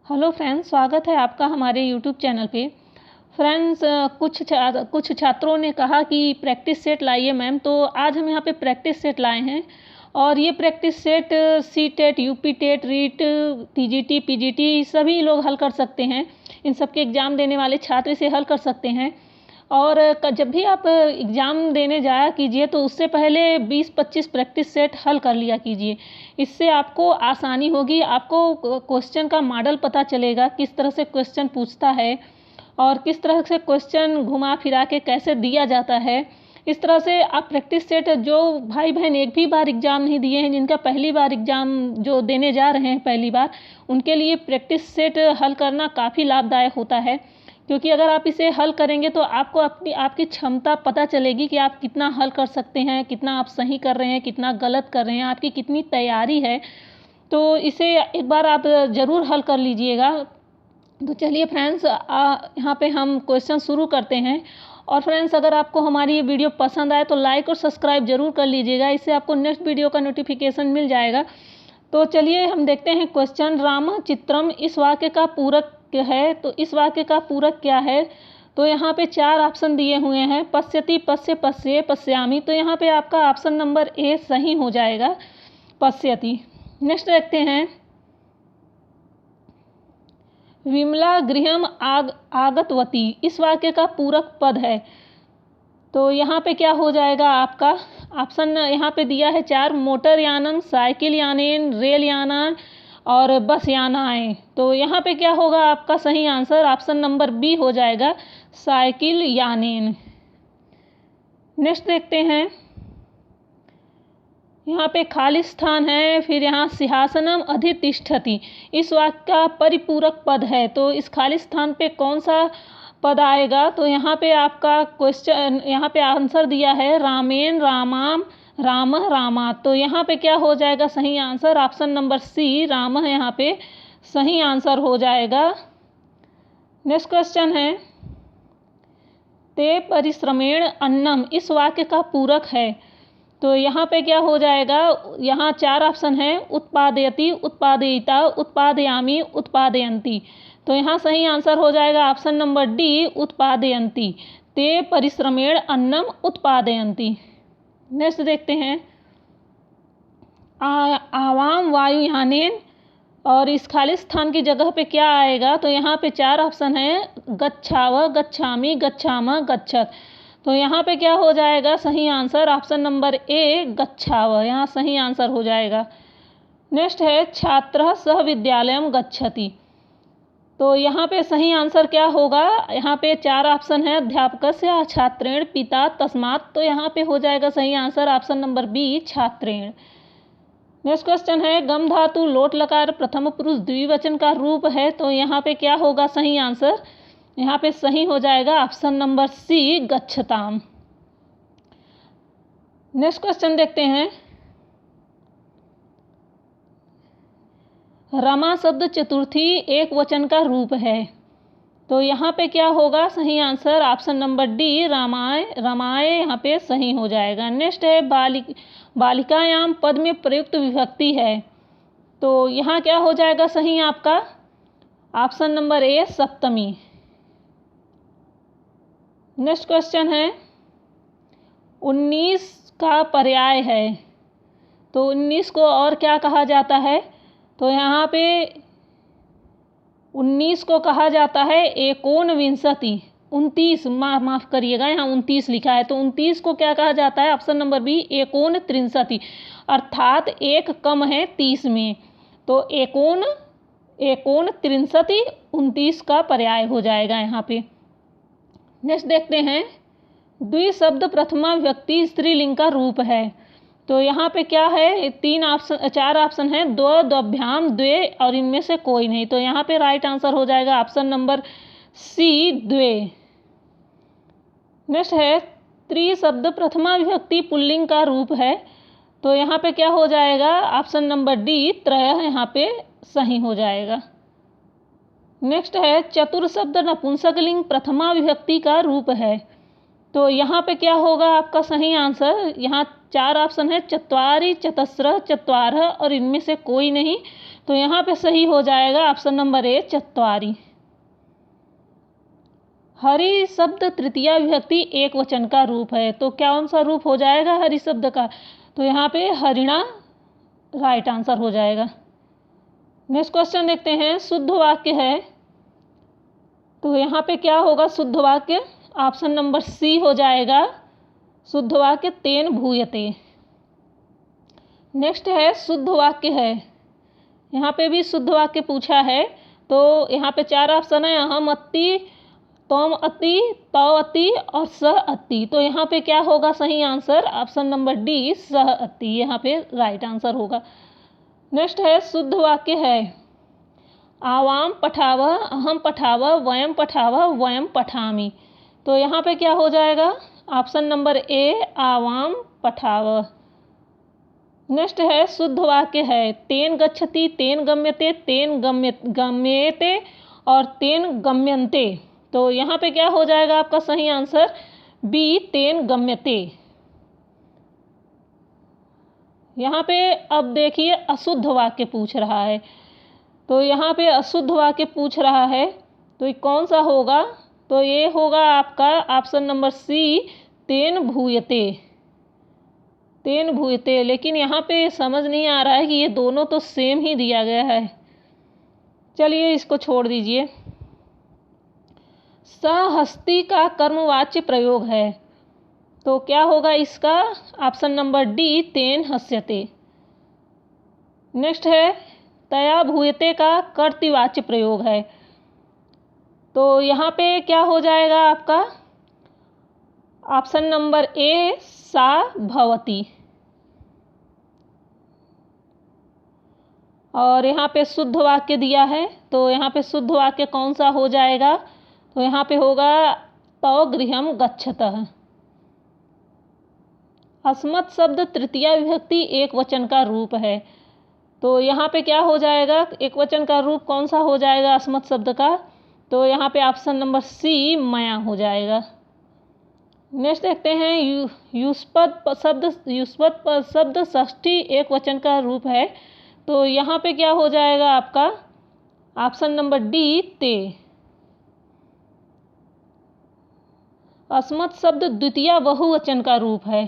Hello friends, स्वागत है आपका हमारे यूट्यूब चैनल पे। फ्रेंड्स, कुछ छात्रों ने कहा कि प्रैक्टिस सेट लाइए मैम, तो आज हम यहाँ पे प्रैक्टिस सेट लाए हैं। और ये practice set C TET, UP TET, REET, TGT, PGT सभी लोग हल कर सकते हैं। इन सब के एग्ज़ाम देने वाले छात्र इसे हल कर सकते हैं। और जब भी आप एग्ज़ाम देने जाया कीजिए तो उससे पहले 20-25 प्रैक्टिस सेट हल कर लिया कीजिए। इससे आपको आसानी होगी, आपको क्वेश्चन का मॉडल पता चलेगा, किस तरह से क्वेश्चन पूछता है और किस तरह से क्वेश्चन घुमा फिरा के कैसे दिया जाता है। इस तरह से आप प्रैक्टिस सेट, जो भाई बहन एक भी बार एग्ज़ाम नहीं दिए हैं, जिनका पहली बार एग्ज़ाम जो देने जा रहे हैं पहली बार, उनके लिए प्रैक्टिस सेट हल करना काफ़ी लाभदायक होता है। क्योंकि अगर आप इसे हल करेंगे तो आपको आपकी क्षमता पता चलेगी कि आप कितना हल कर सकते हैं, कितना आप सही कर रहे हैं, कितना गलत कर रहे हैं, आपकी कितनी तैयारी है। तो इसे एक बार आप ज़रूर हल कर लीजिएगा। तो चलिए फ्रेंड्स, यहाँ पे हम क्वेश्चन शुरू करते हैं। और फ्रेंड्स, अगर आपको हमारी ये वीडियो पसंद आए तो लाइक और सब्सक्राइब ज़रूर कर लीजिएगा, इससे आपको नेक्स्ट वीडियो का नोटिफिकेशन मिल जाएगा। तो चलिए हम देखते हैं क्वेश्चन। राम चित्रम इस वाक्य का पूरक है, तो इस वाक्य का पूरक क्या है? तो यहाँ पे 4 ऑप्शन दिए हुए हैं, पश्यति, पश्य, पश्ये, पश्यामि। तो यहाँ पे आपका ऑप्शन नंबर ए सही हो जाएगा, पश्यति। नेक्स्ट देखते हैं, विमला गृहम आगतवती इस वाक्य का पूरक पद है। तो यहाँ पे क्या हो जाएगा आपका ऑप्शन? यहाँ पे दिया है 4, मोटर यानम, साइकिल यानेन, रेल यानान और बस यानाएं। तो यहाँ पे क्या होगा आपका सही आंसर? ऑप्शन नंबर बी हो जाएगा, साइकिल यानेन। नेक्स्ट देखते हैं, यहाँ पे खाली स्थान है, फिर यहाँ सिंहासनम अधितिष्ठति इस वाक्य का परिपूरक पद है। तो इस खाली स्थान पे कौन सा पद आएगा? तो यहाँ पे आपका क्वेश्चन, यहाँ पे आंसर दिया है रामेन, रामाम, राम, रामा। तो यहाँ पे क्या हो जाएगा सही answer? Option number C, Ram यहाँ पे सही आंसर हो जाएगा। नेक्स्ट क्वेश्चन है, ते परिश्रमेण अन्नम इस वाक्य का पूरक है। तो यहाँ पे क्या हो जाएगा? यहाँ 4 ऑप्शन हैं, उत्पादयति, उत्पादयिता, उत्पादयामि, उत्पादयन्ति। तो यहाँ सही आंसर हो जाएगा ऑप्शन नंबर डी, उत्पादयन्ति। ते परिश्रमेण अन्नम उत्पादयन्ति। नेक्स्ट देखते हैं, आवाम वायु यानेन और इस खाली स्थान की जगह पे क्या आएगा? तो यहाँ पे 4 ऑप्शन हैं, गच्छाव, गच्छामि, गच्छामः, गच्छत। तो यहाँ पे क्या हो जाएगा सही आंसर? ऑप्शन नंबर ए, गच्छाव यहाँ सही आंसर हो जाएगा। नेक्स्ट है, छात्रः सह विद्यालयम गच्छति। तो यहाँ पे सही आंसर क्या होगा? यहाँ पे 4 ऑप्शन है, अध्यापकस्य, छात्रेण, पिता, तस्मात्। तो यहाँ पे हो जाएगा सही आंसर ऑप्शन नंबर बी, छात्रेण। नेक्स्ट क्वेश्चन है, गम धातु लोट लकार प्रथम पुरुष द्विवचन का रूप है। तो यहाँ पे क्या होगा सही आंसर? यहाँ पे सही हो जाएगा ऑप्शन नंबर सी, गच्छताम। नेक्स्ट क्वेश्चन देखते हैं, रमा शब्द चतुर्थी एक वचन का रूप है। तो यहाँ पे क्या होगा सही आंसर? ऑप्शन नंबर डी, रामाय, रमाए यहाँ पे सही हो जाएगा। नेक्स्ट है, बालिकायाम पद में प्रयुक्त विभक्ति है। तो यहाँ क्या हो जाएगा सही आपका? Option number A, Saptami. Next question है, 19 का पर्याय है। तो 19 को और क्या कहा जाता है? तो यहाँ पे 19 को कहा जाता है एकोनविंशति, 29, माफ़ करिएगा, यहाँ 29 लिखा है। तो 29 को क्या कहा जाता है? ऑप्शन नंबर बी, एकोनत्रिंशति, अर्थात एक कम है 30 में। तो एकोनत्रिंशति 29 का पर्याय हो जाएगा यहाँ पे। नेक्स्ट देखते हैं, द्विशब्द प्रथमा विभक्ति स्त्रीलिंग का रूप है। तो यहाँ पे क्या है? 4 ऑप्शन है, द्व, द्वभ्याम, द्वे और इनमें से कोई नहीं। तो यहाँ पे राइट आंसर हो जाएगा ऑप्शन नंबर सी, द्वे। नेक्स्ट है, त्रिशब्द प्रथमा विभक्ति पुल्लिंग का रूप है। तो यहाँ पे क्या हो जाएगा? ऑप्शन नंबर डी, त्रयः यहाँ पे सही हो जाएगा। नेक्स्ट है, चतुर्शब्द नपुंसकलिंग प्रथमा विभक्ति का रूप है। तो यहाँ पे क्या होगा आपका सही आंसर? यहाँ 4 ऑप्शन है, चत्वारि, चतस्रः, चत्वारः और इनमें से कोई नहीं। तो यहाँ पे सही हो जाएगा ऑप्शन नंबर ए चत्वारि। हरि शब्द तृतीया विभक्ति एक वचन का रूप है, तो कौन सा रूप हो जाएगा हरि शब्द का? तो यहाँ पे हरिणा राइट आंसर हो जाएगा। नेक्स्ट क्वेश्चन देखते हैं, शुद्ध वाक्य है तो यहाँ पे क्या होगा शुद्ध वाक्य? ऑप्शन नंबर सी हो जाएगा शुद्ध वाक्य तेन भूयते। नेक्स्ट है शुद्ध वाक्य है, यहाँ पे भी शुद्ध वाक्य पूछा है, तो यहाँ पे 4 ऑप्शन है, अहम अति, तम अति, तव अति और सह अति। तो यहाँ पे क्या होगा सही आंसर? ऑप्शन नंबर डी सह अति, यहाँ पे राइट आंसर होगा। नेक्स्ट है शुद्ध वाक्य है, आवाम पठाव, अहम पठाव, वयम पठाव, वयम पठामि। तो यहाँ पे क्या हो जाएगा? Option number A Awam पठाव। Next है शुद्ध वाक्य है, तेन गच्छति, तेन गम्यते, तेन गम्यते और तेन गम्यन्ते। तो यहाँ पे क्या हो जाएगा आपका सही आंसर? बी तेन गम्यते। यहाँ पे अब देखिए अशुद्ध वाक्य पूछ रहा है, तो यहाँ पे अशुद्ध वाक्य पूछ रहा है, तो ये कौन सा होगा? तो ये होगा आपका ऑप्शन नंबर सी तेन भूयते, तेन भूयते। लेकिन यहाँ पे समझ नहीं आ रहा है कि ये दोनों तो सेम ही दिया गया है, चलिए इसको छोड़ दीजिए। सहस्ती का कर्मवाच्य प्रयोग है, तो क्या होगा इसका? ऑप्शन नंबर डी तेन हस्यते। नेक्स्ट है तया भूयते का कर्तृवाच्य प्रयोग है, तो यहाँ पे क्या हो जाएगा आपका? ऑप्शन नंबर ए सा भवति। और यहाँ पे शुद्ध वाक्य दिया है, तो यहाँ पे शुद्ध वाक्य कौन सा हो जाएगा? तो यहाँ पे होगा तव गृहम गच्छतः। अस्मत् शब्द तृतीया विभक्ति एक वचन का रूप है, तो यहाँ पे क्या हो जाएगा? एक वचन का रूप कौन सा हो जाएगा अस्मत् शब्द का? तो यहाँ पे ऑप्शन नंबर सी मया हो जाएगा। नेक्स्ट देखते हैं युष्पद शब्द षष्ठी एक वचन का रूप है, तो यहाँ पे क्या हो जाएगा आपका? ऑप्शन नंबर डी ते। अस्मत् शब्द द्वितीया बहुवचन का रूप है,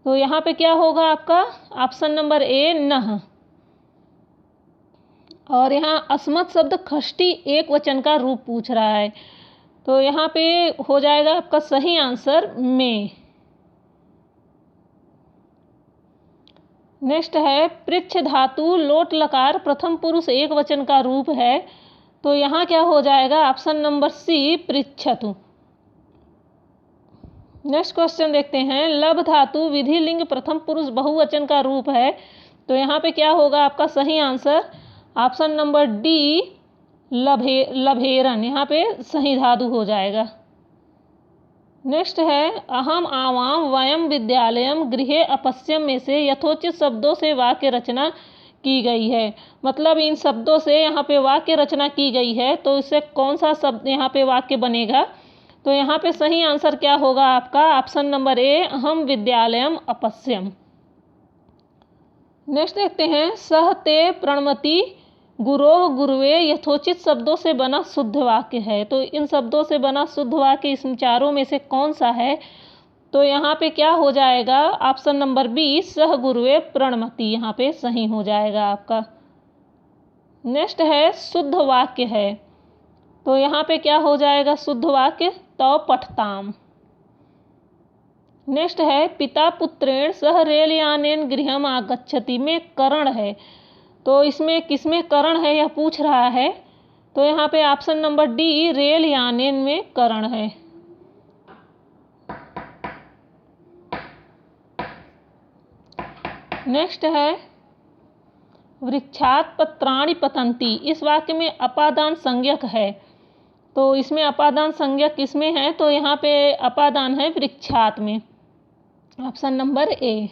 तो यहाँ पे क्या होगा आपका? ऑप्शन नंबर ए नह। और यहाँ अस्मत् शब्द षष्ठी एक वचन का रूप पूछ रहा है, तो यहाँ पे हो जाएगा आपका सही आंसर में। नेक्स्ट है पृच्छ धातु लोट लकार प्रथम पुरुष एक वचन का रूप है, तो यहाँ क्या हो जाएगा? ऑप्शन नंबर सी पृच्छतु। नेक्स्ट क्वेश्चन देखते हैं, लब धातु विधि लिंग प्रथम पुरुष बहुवचन का रूप है, तो यहाँ पे क्या होगा आपका सही आंसर? ऑप्शन नंबर डी लभेरन, यहाँ पे सही धातु हो जाएगा। नेक्स्ट है अहम आवाम वयम विद्यालयम गृहे अपश्यम में से यथोचित शब्दों से वाक्य रचना की गई है, मतलब इन शब्दों से यहाँ पे वाक्य रचना की गई है, तो इससे कौन सा शब्द यहाँ पे वाक्य बनेगा? तो यहाँ पे सही आंसर क्या होगा आपका? ऑप्शन नंबर ए अहम विद्यालयम अपश्यम। नेक्स्ट देखते हैं सह ते प्रणमति गुरोह गुरुवे यथोचित शब्दों से बना शुद्ध वाक्य है, तो इन शब्दों से बना शुद्ध वाक्य इस चारों में से कौन सा है? तो यहाँ पे क्या हो जाएगा? ऑप्शन नंबर बी सह गुरुवे प्रणमति, यहाँ पे सही हो जाएगा आपका। नेक्स्ट है शुद्ध वाक्य है, तो यहाँ पे क्या हो जाएगा शुद्ध वाक्य? तो पठताम। नेक्स्ट है पिता पुत्रेण सह रेलयानेन गृहम आगच्छति में करण है, तो इसमें किसमें करण है यह पूछ रहा है, तो यहाँ पे ऑप्शन नंबर डी रेलयानेन में करण है। नेक्स्ट है वृक्षात पत्राणि पतन्ति, इस वाक्य में अपादान संज्ञक है, तो इसमें अपादान संज्ञक किसमें है? तो यहाँ पे अपादान है वृक्षात में, ऑप्शन नंबर ए।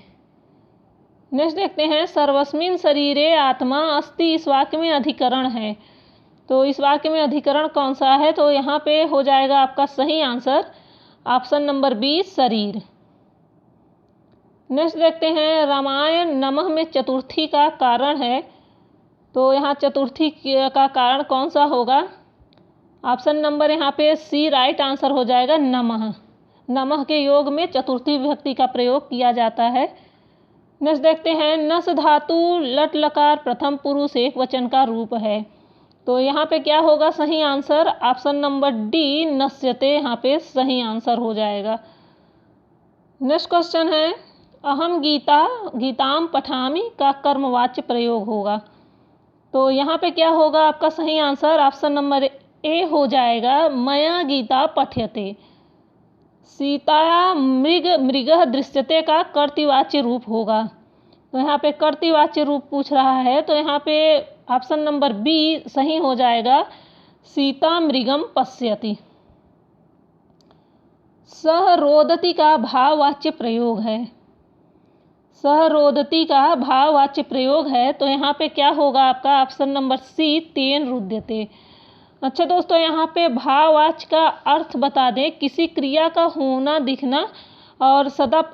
नेक्स्ट देखते हैं सर्वस्मिन शरीरे आत्मा अस्ति, इस वाक्य में अधिकरण है, तो इस वाक्य में अधिकरण कौन सा है? तो यहाँ पे हो जाएगा आपका सही आंसर ऑप्शन नंबर बी शरीर। नेक्स्ट देखते हैं रामायण नमः में चतुर्थी का कारण है, तो यहाँ चतुर्थी का कारण कौन सा होगा? ऑप्शन नंबर यहाँ पे सी राइट आंसर हो जाएगा, नमः। नमः के योग में चतुर्थी विभक्ति का प्रयोग किया जाता है। नेक्स्ट देखते हैं, नस धातु लट लकार प्रथम पुरुष एक वचन का रूप है। तो यहाँ पे क्या होगा सही आंसर? ऑप्शन नंबर डी नश्यते यहाँ पे सही आंसर हो जाएगा। नेक्स्ट क्वेश्चन है, अहम गीताम पठामि का कर्मवाच्य प्रयोग होगा। तो यहाँ पे क्या होगा आपका सही आंसर? ऑप्शन नंबर ए हो जाएगा, मया गीता पठ्यते। सीताया मृगः दृश्यते का कर्तृवाच्य रूप होगा। तो यहाँ पे कर्तृवाच्य रूप पूछ रहा है, तो यहाँ पे ऑप्शन नंबर बी सही हो जाएगा, सीता मृगम पश्यति। सह रोदती का भाववाच्य प्रयोग है। सह रोदती का भाववाच्य प्रयोग है, तो यहाँ पे क्या होगा आपका? ऑप्शन नंबर सी तेन रुद्यते। अच्छा दोस्तों, यहाँ पे भाववाच्य का अर्थ बता दें, किसी क्रिया का होना दिखना, और सदा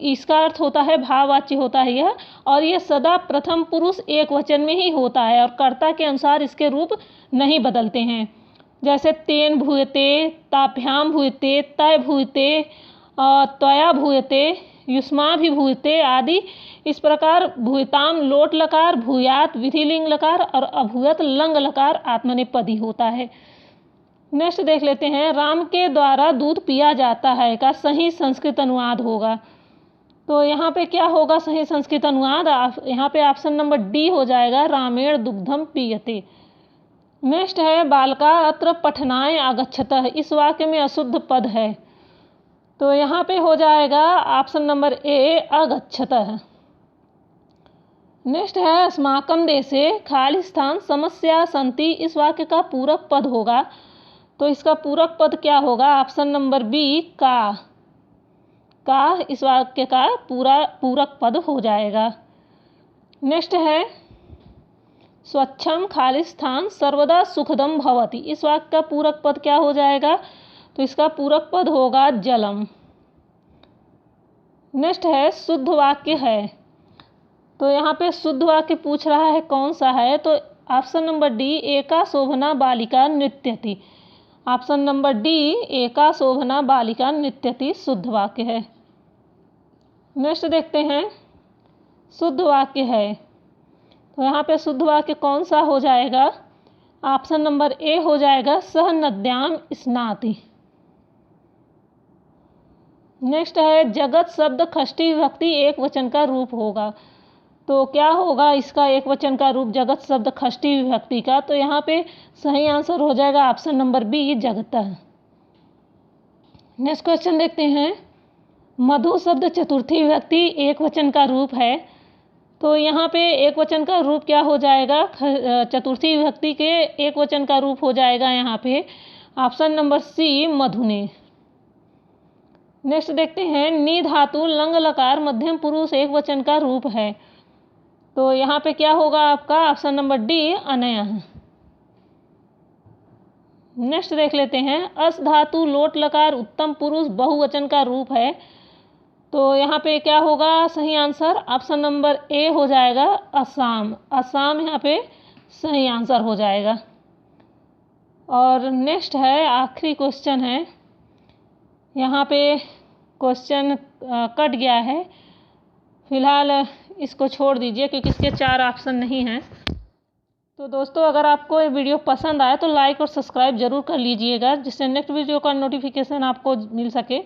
इसका अर्थ होता है भाववाच्य होता है यह, और ये सदा प्रथम पुरुष एक वचन में ही होता है, और कर्ता के अनुसार इसके रूप नहीं बदलते हैं। जैसे तेन भूयते, ताभ्याम भूयते, तय भूयते, त्वया भूयते, युष्माभिभूयते आदि। इस प्रकार भूयताम लोट लकार, भूयात विधिलिंग लकार और अभूयत लंग लकार आत्मनेपदी होता है। नेक्स्ट देख लेते हैं, राम के द्वारा दूध पिया जाता है का सही संस्कृत अनुवाद होगा। तो यहाँ पे क्या होगा सही संस्कृत अनुवाद? यहाँ पे ऑप्शन नंबर डी हो जाएगा, रामेण दुग्धम पीयते। नेक्स्ट है, बालका अत्र पठनाय आगच्छतः, इस वाक्य में अशुद्ध पद है। तो यहाँ पे हो जाएगा ऑप्शन नंबर ए अगच्छतः। नेक्स्ट है, अस्माकं देशे खाली स्थान समस्या सन्ति, इस वाक्य का पूरक पद होगा। तो इसका पूरक पद क्या होगा? ऑप्शन नंबर बी का इस वाक्य का पूरक पद हो जाएगा। नेक्स्ट है, स्वच्छम खाली स्थान सर्वदा सुखदम भवति, इस वाक्य का पूरक पद क्या हो जाएगा? तो इसका पूरक पद होगा जलम। नेक्स्ट है, शुद्ध वाक्य है। तो यहाँ पे शुद्ध वाक्य पूछ रहा है कौन सा है? तो ऑप्शन नंबर डी एका शोभना बालिका नृत्यति। ऑप्शन नंबर डी एका शोभना बालिका नृत्यति शुद्ध वाक्य है। नेक्स्ट देखते हैं, शुद्ध वाक्य है। तो यहाँ पे शुद्ध वाक्य कौन सा हो जाएगा? ऑप्शन नंबर ए हो जाएगा, सह नद्याम स्नाति। नेक्स्ट है, जगत शब्द षष्ठी विभक्ति एक वचन का रूप होगा। तो क्या होगा इसका एक वचन का रूप जगत शब्द षष्ठी विभक्ति का? तो यहाँ पे सही आंसर हो जाएगा ऑप्शन नंबर बी जगतः। नेक्स्ट क्वेश्चन देखते हैं, मधु शब्द चतुर्थी विभक्ति एक वचन का रूप है। तो यहाँ पे एक वचन का रूप क्या हो जाएगा? चतुर्थी विभक्ति के एक वचन का रूप हो जाएगा यहाँ पे ऑप्शन नंबर सी मधुने। नेक्स्ट देखते हैं, नी धातु लंग लकार मध्यम पुरुष एक वचन का रूप है। तो यहाँ पे क्या होगा आपका? ऑप्शन नंबर डी अनयः। नेक्स्ट देख लेते हैं, अस धातु लोट लकार उत्तम पुरुष बहुवचन का रूप है। तो यहाँ पे क्या होगा सही आंसर? ऑप्शन नंबर ए हो जाएगा, असम। असम यहाँ पे सही आंसर हो जाएगा। और नेक्स्ट है, आखिरी क्वेश्चन है। यहाँ पे क्वेश्चन कट गया है, फिलहाल इसको छोड़ दीजिए क्योंकि इसके 4 ऑप्शन नहीं हैं। तो दोस्तों, अगर आपको ये वीडियो पसंद आए तो लाइक और सब्सक्राइब ज़रूर कर लीजिएगा, जिससे नेक्स्ट वीडियो का नोटिफिकेशन आपको मिल सके।